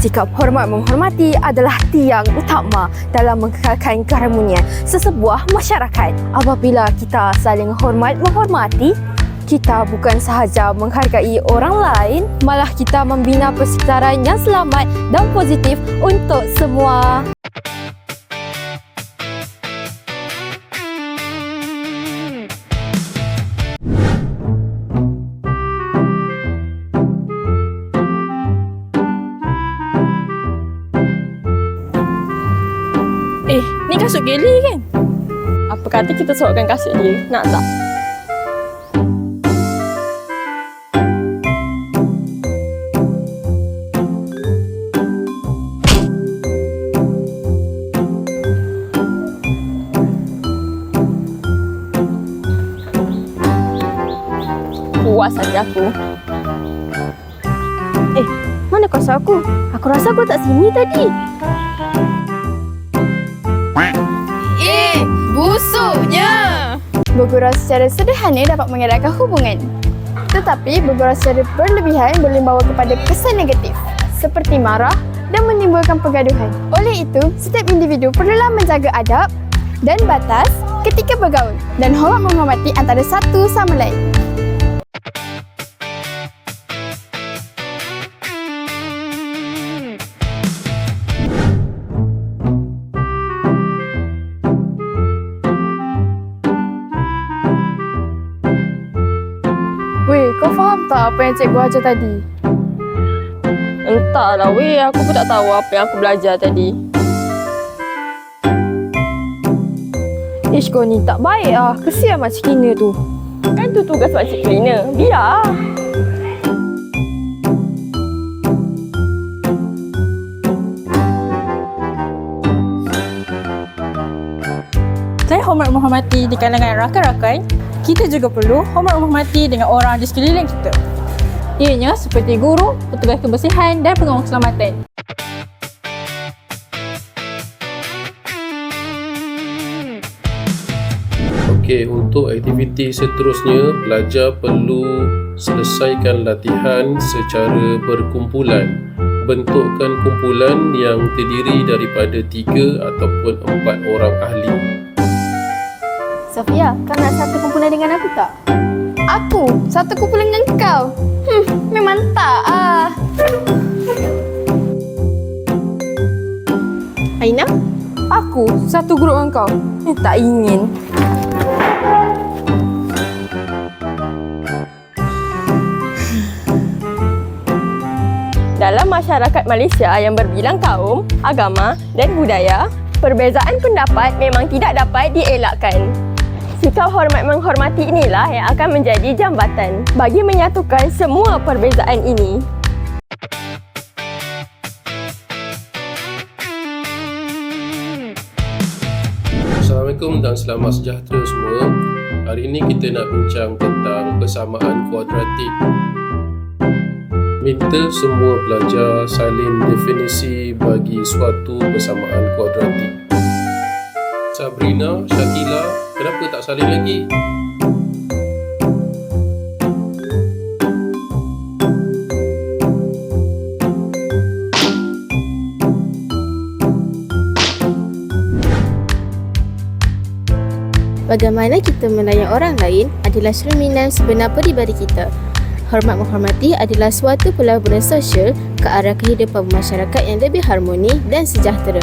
Sikap hormat menghormati adalah tiang utama dalam mengekalkan keharmonian sesebuah masyarakat. Apabila kita saling hormat menghormati, kita bukan sahaja menghargai orang lain, malah kita membina persekitaran yang selamat dan positif untuk semua. Ni kasut Kelly kan? Apa kata kita sorokkan kasut dia? Nak tak? Puas hati aku. Mana kasut aku? Aku rasa aku tak sini tadi. Busuknya! Bergurau secara sederhana dapat mengeratkan hubungan. Tetapi bergurau secara berlebihan boleh membawa kepada kesan negatif seperti marah dan menimbulkan pergaduhan. Oleh itu, setiap individu perlulah menjaga adab dan batas ketika bergaul dan hormat menghormati antara satu sama lain. Weh, kau faham tak apa yang cikgu ajar tadi? Entahlah weh, aku pun tak tahu apa yang aku belajar tadi. Ish, kau ni tak baik ah. Kesian makcik cleaner tu. Kan tu tugas makcik cleaner. Biar. Selain hormat menghormati di kalangan rakan-rakan, kita juga perlu hormat menghormati dengan orang di sekeliling kita. Ianya seperti guru, petugas kebersihan dan pengawal keselamatan. Okey, untuk aktiviti seterusnya, pelajar perlu selesaikan latihan secara berkumpulan. Bentukkan kumpulan yang terdiri daripada 3 ataupun 4 orang ahli. Safia, kau nak satu kumpulan dengan aku tak? Aku? Satu kumpulan dengan kau? Memang tak ah. Aina? Aku? Satu grup dengan kau? Tak ingin. Dalam masyarakat Malaysia yang berbilang kaum, agama dan budaya, perbezaan pendapat memang tidak dapat dielakkan. Sikap hormat menghormati inilah yang akan menjadi jambatan bagi menyatukan semua perbezaan ini. Assalamualaikum dan selamat sejahtera semua. Hari ini kita nak bincang tentang persamaan kuadratik. Minta semua pelajar salin definisi bagi suatu persamaan kuadratik. Sabrina, Syakila, kenapa tak salin lagi? Bagaimana kita melayan orang lain adalah cerminan sebenar peribadi kita. Hormat menghormati adalah suatu pelaburan sosial ke arah kehidupan masyarakat yang lebih harmoni dan sejahtera.